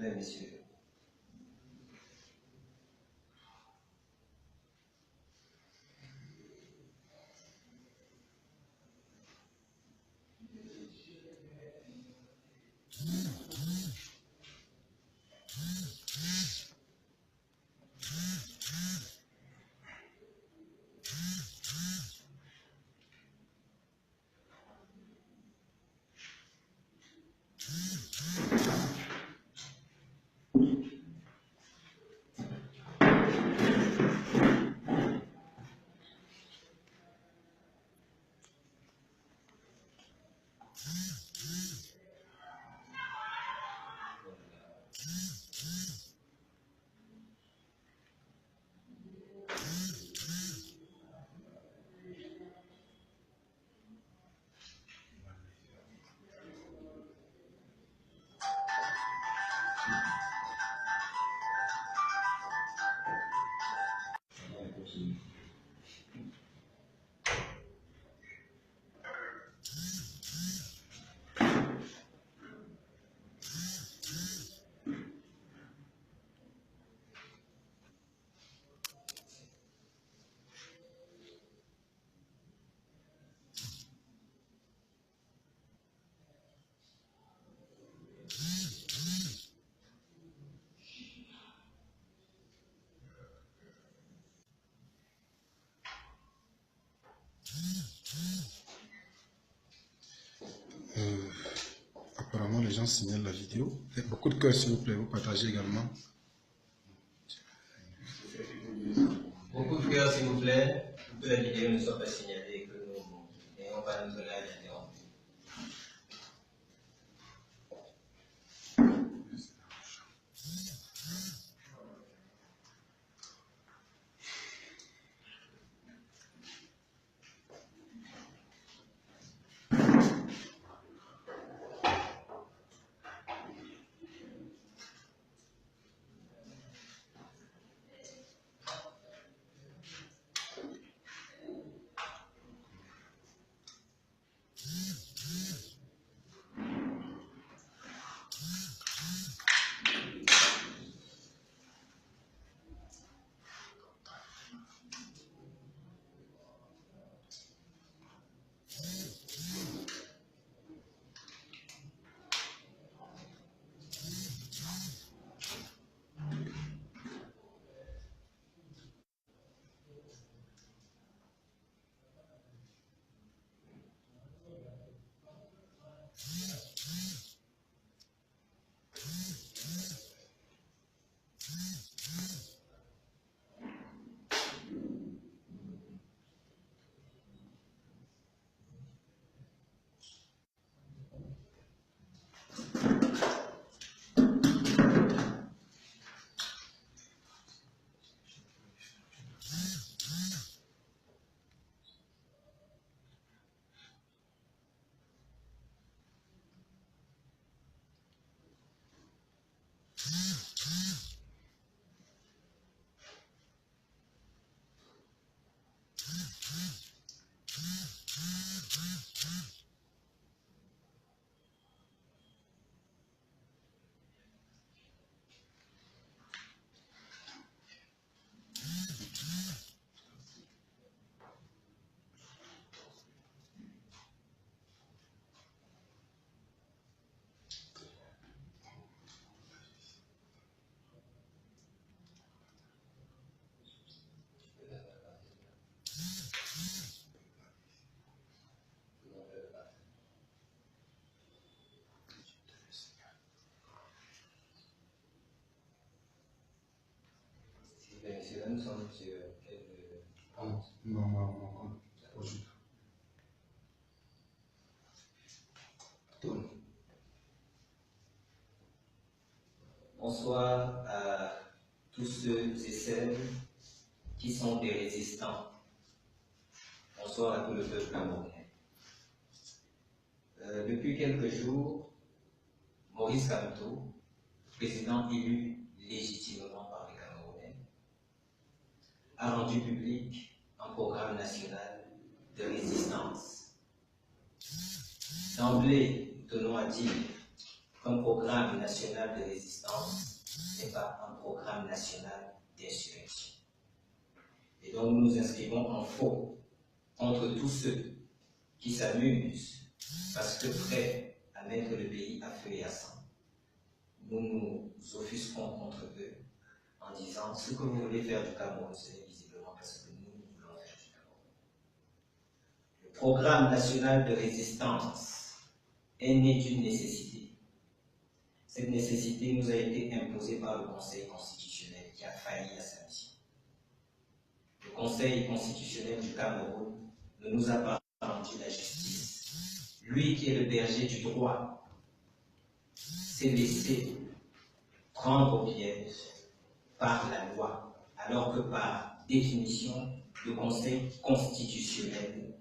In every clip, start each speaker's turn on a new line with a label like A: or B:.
A: plaît, messieurs.
B: Apparemment, les gens signalent la vidéo. Faites beaucoup de cœur, s'il vous plaît. Vous partagez également.
A: Beaucoup de cœur, s'il vous plaît, pour que la vidéo ne soit pas signalée et que nous n'ayons pas notre live interrompu. Messieurs, nous sommes sur
B: Non.
A: Bonsoir à tous ceux et celles qui sont des résistants. Bonsoir à tout le peuple camerounais. Depuis quelques jours, Maurice Kamto, président élu légitimement par les Camerounais, a rendu public un programme national de résistance. D'emblée, nous tenons à dire qu'un programme national de résistance n'est pas un programme national d'insurrection. Et donc nous nous inscrivons en faux contre tous ceux qui s'amusent parce que prêts à mettre le pays à feu et à sang. Nous nous offusquons contre eux en disant ce que vous voulez faire du Cameroun, ce n'est visiblement pas ce que nous voulons faire du Cameroun. Le programme national de résistance est né d'une nécessité. Cette nécessité nous a été imposée par le Conseil constitutionnel qui a failli à sa mission. Le Conseil constitutionnel du Cameroun ne nous a pas rendu la justice. Lui qui est le berger du droit s'est laissé prendre au piège par la loi, alors que par définition, le Conseil constitutionnel,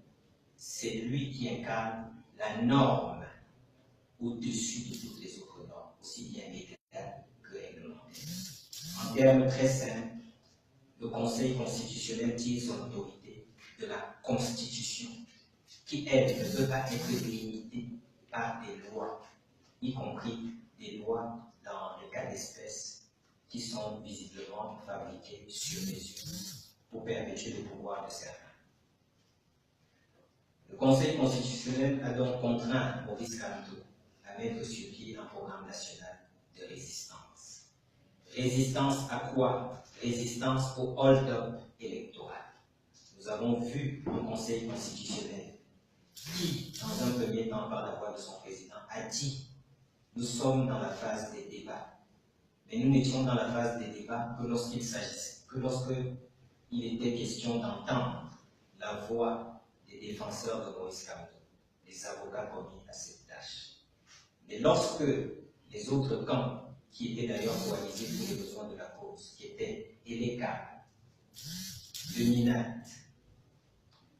A: c'est lui qui incarne la norme au-dessus de toutes les autres normes, aussi bien légales que réglementaires. En termes très simples, le Conseil constitutionnel tire son autorité de la Constitution, qui, elle, ne peut pas être limitée par des lois, y compris des lois dans le cas d'espèces qui sont visiblement fabriquées sur mesure pour perpétuer le pouvoir de certains. Le Conseil constitutionnel a donc contraint Maurice Kamto à mettre sur pied un programme national de résistance. Résistance à quoi? Résistance au hold-up électoral. Nous avons vu un Conseil constitutionnel qui, dans un premier temps, par la voix de son président, a dit « Nous sommes dans la phase des débats ». Mais nous n'étions dans la phase des débats que lorsqu'il s'agissait, que lorsqu'il était question d'entendre la voix des défenseurs de Maurice Kamto, des avocats commis à cette tâche. Mais lorsque les autres camps, qui étaient d'ailleurs coalisés pour les besoins de la cause, qui étaient ELECA, le MINAT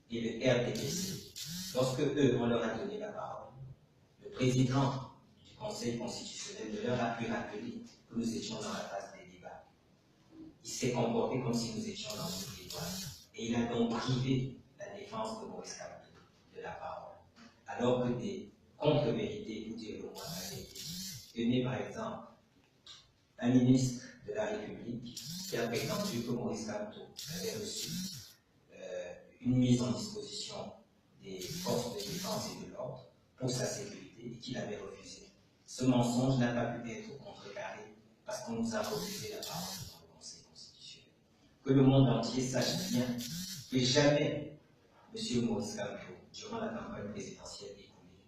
A: et le RDPC, lorsque eux, on leur a donné la parole, le président du Conseil constitutionnel ne leur a pu rappeler que nous étions dans la phase des débats. Il s'est comporté comme si nous étions dans une débat. Et il a donc privé la défense de Maurice Kamto de la parole. Alors que des contre-vérités, pour dire le moins, avaient été tenus, par exemple, un ministre de la République qui a prétendu que Maurice Kamto avait reçu une mise en disposition des forces de défense et de l'ordre pour sa sécurité et qu'il avait refusé. Ce mensonge n'a pas pu être contrecarré parce qu'on nous a refusé la parole dans le Conseil constitutionnel. Que le monde entier sache bien que jamais M. Maurice Kamto, durant la campagne présidentielle écoulée,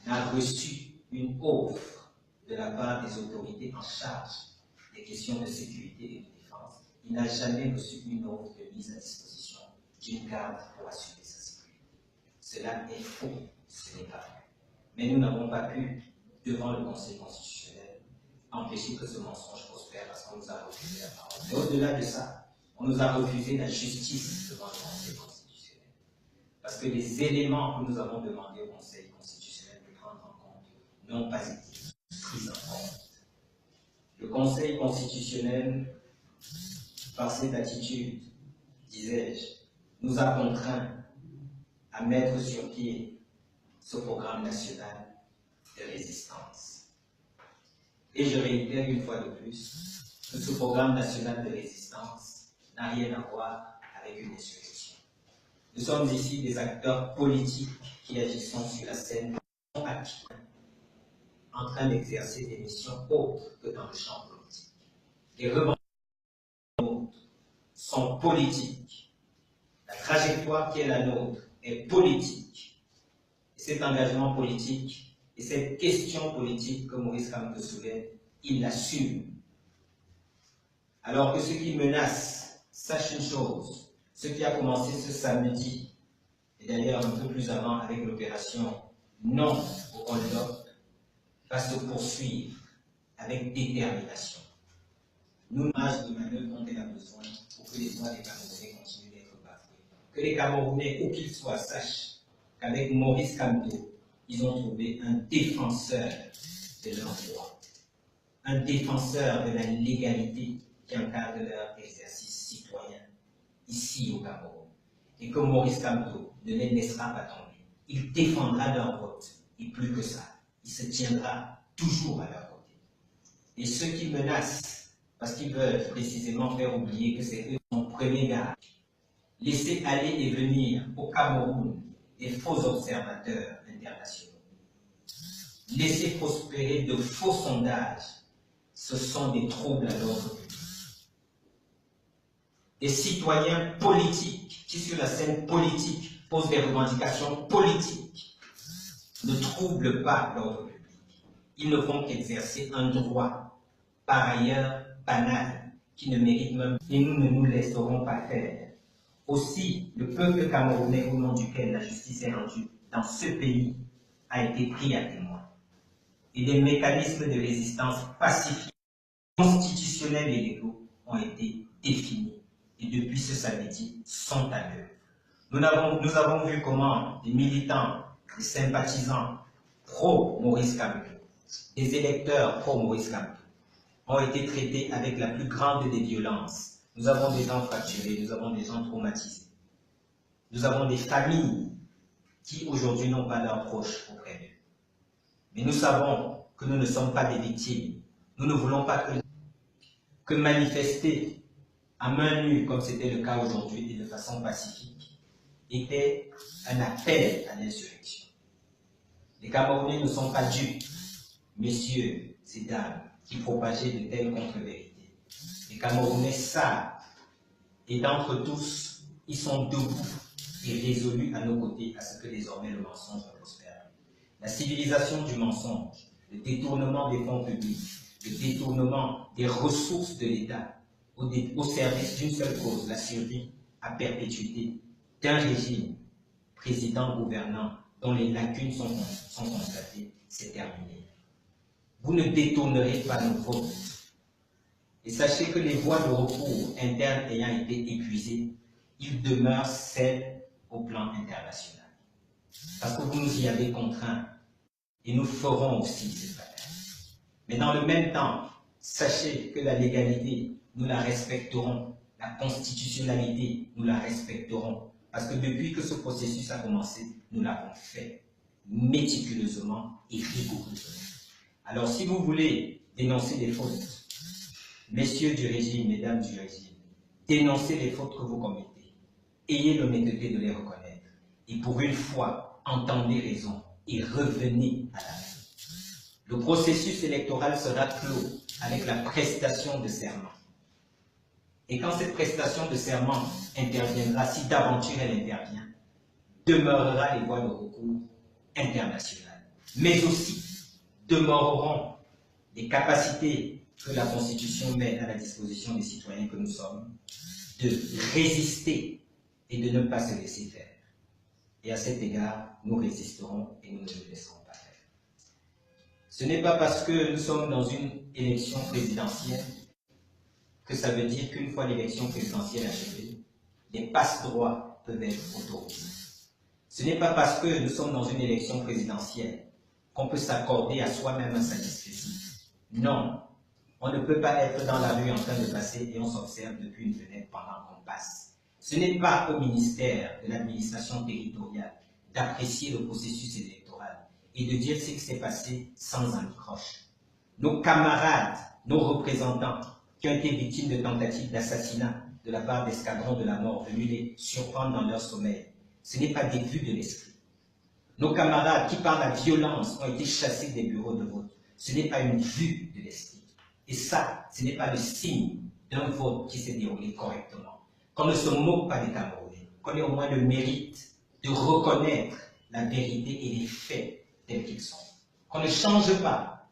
A: n'a reçu une offre de la part des autorités en charge des questions de sécurité et de défense. Il n'a jamais reçu une offre de mise à disposition d'une garde pour assurer sa sécurité. Cela est faux, ce n'est pas vrai. Mais nous n'avons pas pu, devant le Conseil constitutionnel, empêcher que ce mensonge prospère parce qu'on nous a refusé la parole. Mais au-delà de ça, on nous a refusé la justice devant le Conseil constitutionnel. Parce que les éléments que nous avons demandé au Conseil constitutionnel de prendre en compte n'ont pas été pris en compte. Le Conseil constitutionnel, par cette attitude, disais-je, nous a contraints à mettre sur pied ce programme national de résistance. Et je réitère une fois de plus que ce programme national de résistance n'a rien à voir avec une insurrection. Nous sommes ici des acteurs politiques qui agissons sur la scène active, en train d'exercer des missions autres que dans le champ politique. Les revendications sont politiques. La trajectoire qui est la nôtre est politique. Et cet engagement politique et cette question politique que Maurice Kamto soulève, il l'assume. Alors que ceux qui menacent sachent une chose, ce qui a commencé ce samedi, et d'ailleurs un peu plus avant avec l'opération non au hold-up, va se poursuivre avec détermination. Nous, marge de manœuvre dont elle a besoin pour que les droits des Camerounais continuent d'être bafoués. Que les Camerounais, où qu'ils soient, sachent qu'avec Maurice Kamto, ils ont trouvé un défenseur de leurs droits, un défenseur de la légalité qui encadre leur exercice citoyen ici au Cameroun. Et que Maurice Kamto ne les laissera pas tomber. Il défendra leur vote, et plus que ça, il se tiendra toujours à leur Et ceux qui menacent, parce qu'ils veulent précisément faire oublier que c'est eux son premier gars, laisser aller et venir au Cameroun des faux observateurs internationaux, laisser prospérer de faux sondages, ce sont des troubles à l'ordre public. Des citoyens politiques qui, sur la scène politique, posent des revendications politiques, ne troublent pas l'ordre public. Ils ne font qu'exercer un droit, par ailleurs banal, qui ne mérite même, et nous ne nous laisserons pas faire. Aussi, le peuple camerounais au nom duquel la justice est rendue dans ce pays a été pris à témoin. Et des mécanismes de résistance pacifique, constitutionnels et légaux ont été définis. Et depuis ce samedi, sont à l'œuvre. Nous avons vu comment des militants, des sympathisants pro-Maurice Kamto, des électeurs pro-Maurice Kamto, ont été traités avec la plus grande des violences. Nous avons des gens fracturés, nous avons des gens traumatisés. Nous avons des familles qui aujourd'hui n'ont pas leurs proches auprès d'eux. Mais nous savons que nous ne sommes pas des victimes. Nous ne voulons pas que manifester à main nue, comme c'était le cas aujourd'hui, et de façon pacifique, était un appel à l'insurrection. Les Camerounais ne sont pas dupes, messieurs et dames, qui propageaient de telles contre-vérités. Les Camerounais savent, et d'entre tous, ils sont debout et résolus à nos côtés à ce que désormais le mensonge prospère. La civilisation du mensonge, le détournement des fonds publics, le détournement des ressources de l'État au service d'une seule cause, la survie à perpétuité d'un régime président-gouvernant dont les lacunes sont constatées, c'est terminé. Vous ne détournerez pas nos votes. Et sachez que les voies de recours internes ayant été épuisées, il demeure celles au plan international. Parce que vous nous y avez contraints, et nous ferons aussi cette bataille. Mais dans le même temps, sachez que la légalité, nous la respecterons, la constitutionnalité, nous la respecterons. Parce que depuis que ce processus a commencé, nous l'avons fait méticuleusement et rigoureusement. Alors si vous voulez dénoncer les fautes, messieurs du régime, mesdames du régime, dénoncez les fautes que vous commettez. Ayez l'honnêteté de les reconnaître. Et pour une fois, entendez raison et revenez à la vie. Le processus électoral sera clos avec la prestation de serment. Et quand cette prestation de serment interviendra, si d'aventure elle intervient, demeurera les voies de recours internationales. Mais aussi demeureront les capacités que la Constitution met à la disposition des citoyens que nous sommes de résister et de ne pas se laisser faire. Et à cet égard, nous résisterons et nous ne nous laisserons pas faire. Ce n'est pas parce que nous sommes dans une élection présidentielle que ça veut dire qu'une fois l'élection présidentielle achevée, les passe-droits peuvent être autorisés. Ce n'est pas parce que nous sommes dans une élection présidentielle qu'on peut s'accorder à soi-même un satisfecit. Non, on ne peut pas être dans la rue en train de passer et on s'observe depuis une fenêtre pendant qu'on passe. Ce n'est pas au ministère de l'administration territoriale d'apprécier le processus électoral et de dire ce qui s'est passé sans anicroche. Nos camarades, nos représentants qui ont été victimes de tentatives d'assassinat de la part d'escadrons de la mort venus les surprendre dans leur sommeil, ce n'est pas des vues de l'esprit. Nos camarades qui par la violence ont été chassés des bureaux de vote, ce n'est pas une vue de l'esprit. Et ça, ce n'est pas le signe d'un vote qui s'est déroulé correctement. Qu'on ne se moque pas des Camerounais, qu'on ait au moins le mérite de reconnaître la vérité et les faits tels qu'ils sont. Qu'on ne change pas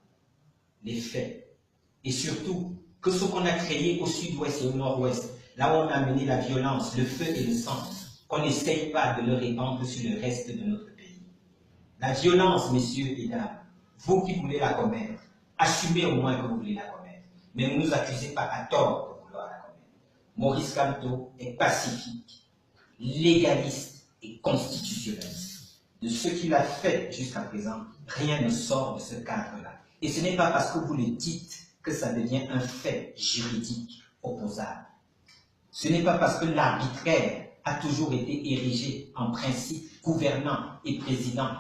A: les faits. Et surtout, que ce qu'on a créé au sud-ouest et au nord-ouest, là où on a amené la violence, le feu et le sang, qu'on n'essaye pas de le répandre sur le reste de notre pays. La violence, messieurs et dames, vous qui voulez la commettre, assumez au moins que vous voulez la commettre. Mais ne nous accusez pas à tort de vouloir la commettre. Maurice Kamto est pacifique, légaliste et constitutionnaliste. De ce qu'il a fait jusqu'à présent, rien ne sort de ce cadre-là. Et ce n'est pas parce que vous le dites que ça devient un fait juridique opposable. Ce n'est pas parce que l'arbitraire a toujours été érigé en principe gouvernant et président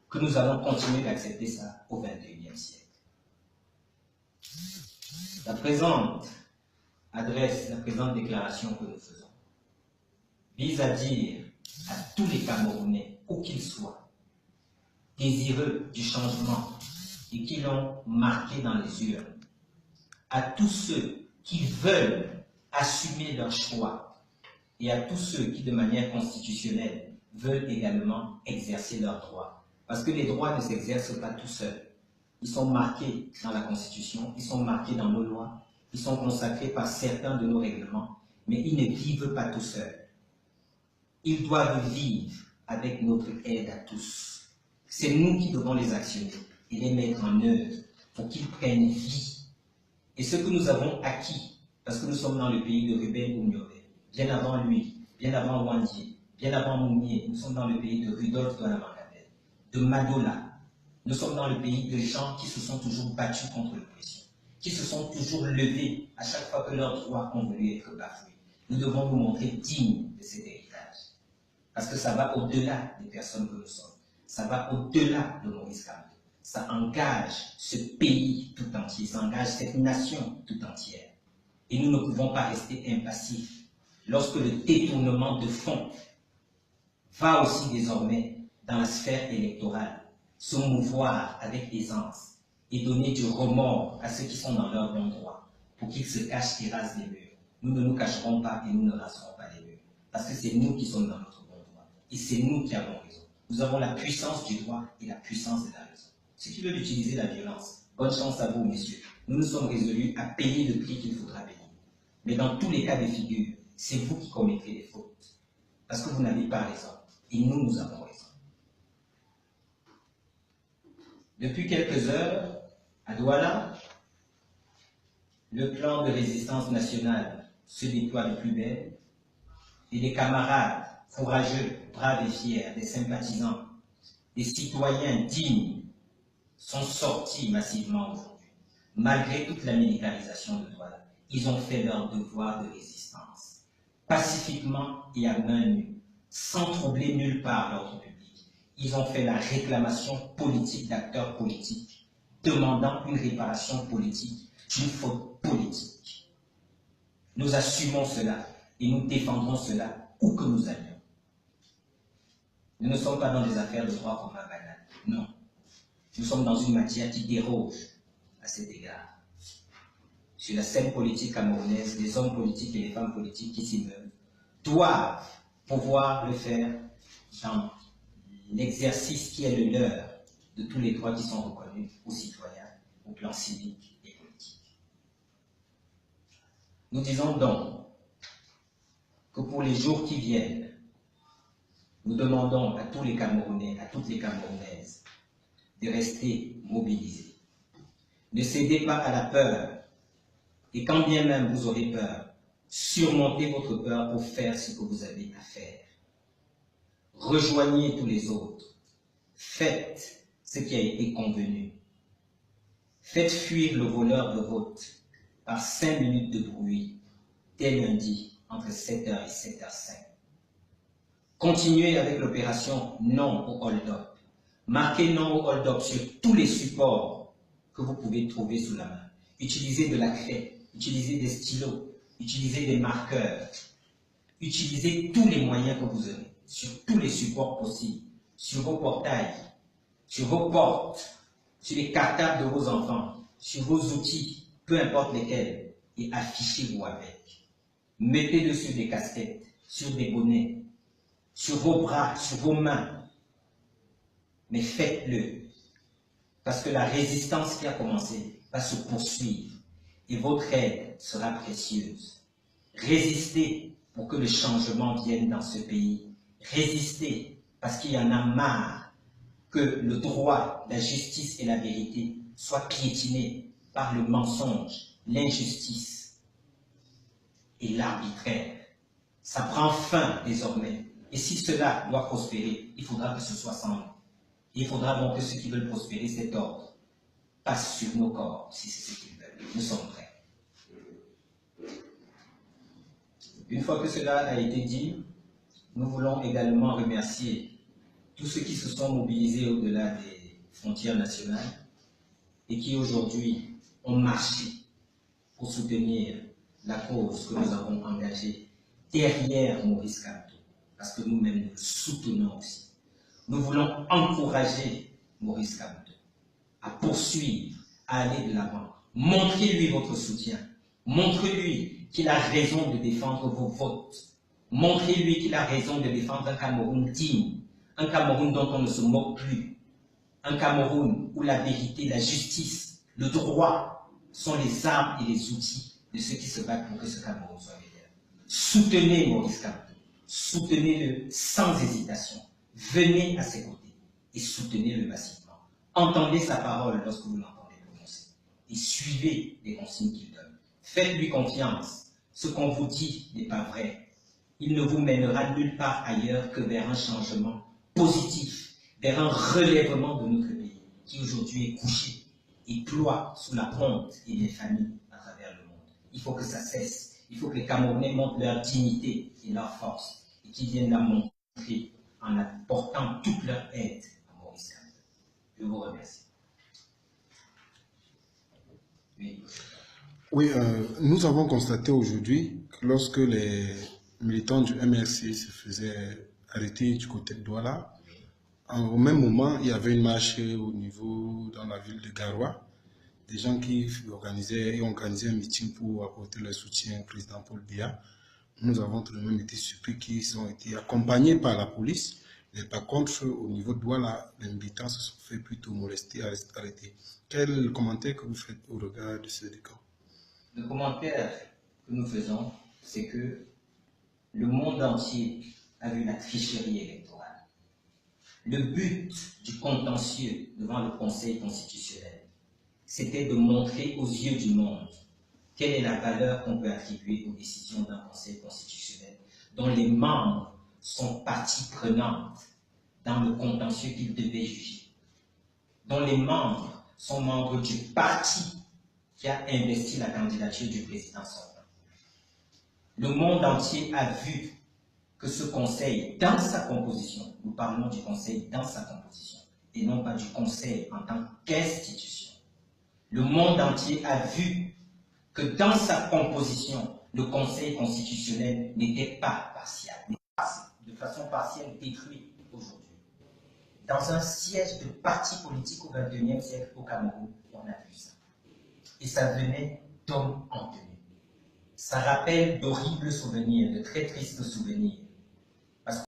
A: que nous allons continuer d'accepter ça au XXIe siècle. La présente déclaration que nous faisons vise à dire à tous les Camerounais, où qu'ils soient, désireux du changement et qui l'ont marqué dans les urnes, à tous ceux qui veulent assumer leur choix et à tous ceux qui, de manière constitutionnelle, veulent également exercer leurs droits. Parce que les droits ne s'exercent pas tout seuls. Ils sont marqués dans la Constitution, ils sont marqués dans nos lois, ils sont consacrés par certains de nos règlements, mais ils ne vivent pas tout seuls. Ils doivent vivre avec notre aide à tous. C'est nous qui devons les actionner et les mettre en œuvre pour qu'ils prennent vie. Et ce que nous avons acquis, parce que nous sommes dans le pays de Ruben Ounioré, bien avant lui, bien avant Wandié, bien avant Mounier, nous sommes dans le pays de Rudolf Douala-Mankabel, de Madola. Nous sommes dans le pays de gens qui se sont toujours battus contre l'oppression, qui se sont toujours levés à chaque fois que leurs droits ont voulu être bafoués. Nous devons nous montrer dignes de cet héritage. Parce que ça va au-delà des personnes que nous sommes. Ça va au-delà de Maurice Kamto. Ça engage ce pays tout entier, ça engage cette nation tout entière. Et nous ne pouvons pas rester impassifs lorsque le détournement de fonds va aussi désormais dans la sphère électorale, se mouvoir avec aisance et donner du remords à ceux qui sont dans leur bon droit pour qu'ils se cachent et rasent les murs. Nous ne nous cacherons pas et nous ne raserons pas les murs. Parce que c'est nous qui sommes dans notre bon droit. Et c'est nous qui avons raison. Nous avons la puissance du droit et la puissance de la raison. Ceux qui veulent utiliser la violence, bonne chance à vous, messieurs. Nous nous sommes résolus à payer le prix qu'il faudra payer. Mais dans tous les cas de figure, c'est vous qui commettrez les fautes. Parce que vous n'avez pas raison. Et nous, nous avons raison. Depuis quelques heures, à Douala, le plan de résistance nationale se déploie de plus belle et les camarades courageux, braves et fiers, des sympathisants, des citoyens dignes sont sortis massivement aujourd'hui. Malgré toute la militarisation de Douala, ils ont fait leur devoir de résistance, pacifiquement et à main nue, sans troubler nulle part l'ordre public. Ils ont fait la réclamation politique d'acteurs politiques, demandant une réparation politique d'une faute politique. Nous assumons cela et nous défendrons cela où que nous allions. Nous ne sommes pas dans des affaires de droit commun banal, non. Nous sommes dans une matière qui déroge à cet égard. Sur la scène politique camerounaise, les hommes politiques et les femmes politiques qui s'y meuvent doivent pouvoir le faire dans l'exercice qui est le leur de tous les droits qui sont reconnus aux citoyens, au plan civique et politique. Nous disons donc que pour les jours qui viennent, nous demandons à tous les Camerounais, à toutes les Camerounaises, de rester mobilisés. Ne cédez pas à la peur, et quand bien même vous aurez peur, surmontez votre peur pour faire ce que vous avez à faire. Rejoignez tous les autres. Faites ce qui a été convenu. Faites fuir le voleur de vote par 5 minutes de bruit dès lundi entre 7h et 7h05. Continuez avec l'opération non au hold-up. Marquez non au hold-up sur tous les supports que vous pouvez trouver sous la main. Utilisez de la craie, utilisez des stylos, utilisez des marqueurs, utilisez tous les moyens que vous avez, sur tous les supports possibles, sur vos portails, sur vos portes, sur les cartables de vos enfants, sur vos outils, peu importe lesquels, et affichez-vous avec. Mettez dessus des casquettes, sur des bonnets, sur vos bras, sur vos mains. Mais faites-le, parce que la résistance qui a commencé va se poursuivre et votre aide sera précieuse. Résistez pour que le changement vienne dans ce pays. Résistez parce qu'il y en a marre que le droit, la justice et la vérité soient piétinés par le mensonge, l'injustice et l'arbitraire. Ça prend fin désormais. Et si cela doit prospérer, il faudra que ce soit sans nous. Il faudra donc que ceux qui veulent prospérer cet ordre passent sur nos corps, si c'est ce qu'ils veulent. Nous sommes prêts. Une fois que cela a été dit, nous voulons également remercier tous ceux qui se sont mobilisés au-delà des frontières nationales et qui aujourd'hui ont marché pour soutenir la cause que nous avons engagée derrière Maurice Kamto, parce que nous-mêmes nous le soutenons aussi. Nous voulons encourager Maurice Kamto à poursuivre, à aller de l'avant. Montrez-lui votre soutien. Montrez-lui qu'il a raison de défendre vos votes. Montrez-lui qu'il a raison de défendre un Cameroun digne, un Cameroun dont on ne se moque plus, un Cameroun où la vérité, la justice, le droit sont les armes et les outils de ceux qui se battent pour que ce Cameroun soit meilleur. Soutenez Maurice Kamto, soutenez-le sans hésitation. Venez à ses côtés et soutenez-le massivement. Entendez sa parole lorsque vous l'entendez prononcer et suivez les consignes qu'il donne. Faites-lui confiance. Ce qu'on vous dit n'est pas vrai. Il ne vous mènera nulle part ailleurs que vers un changement positif, vers un relèvement de notre pays qui aujourd'hui est couché et ploie sous la honte et l'infamie à travers le monde. Il faut que ça cesse. Il faut que les Camerounais montrent leur dignité et leur force et qu'ils viennent la montrer en apportant toute leur aide à Maurice Kamto. Je vous remercie.
B: Oui, nous avons constaté aujourd'hui que lorsque les militants du MRC se faisaient arrêter du côté de Douala, au même moment, il y avait une marche dans la ville de Garoua, des gens qui ont organisé un meeting pour apporter leur soutien au président Paul Biya. Nous avons tout de même été surpris qu'ils ont été accompagnés par la police. Mais par contre, au niveau de Douala, les militants se sont fait plutôt molester, arrêter. Quel commentaire que vous faites au regard de ce cas?
A: Le commentaire que nous faisons, c'est que le monde entier a vu la tricherie électorale. Le but du contentieux devant le Conseil constitutionnel, c'était de montrer aux yeux du monde quelle est la valeur qu'on peut attribuer aux décisions d'un Conseil constitutionnel dont les membres sont partie prenante dans le contentieux qu'ils devaient juger, dont les membres sont membres du parti qui a investi la candidature du président sortant. Le monde entier a vu que ce Conseil, dans sa composition, nous parlons du Conseil dans sa composition, et non pas du Conseil en tant qu'institution. Le monde entier a vu que dans sa composition, le Conseil constitutionnel n'était pas partial, de façon partielle détruit aujourd'hui. Dans un siège de parti politique au XXIe siècle au Cameroun, on a vu ça. Et ça venait d'hommes en tenue. Ça rappelle d'horribles souvenirs, de très tristes souvenirs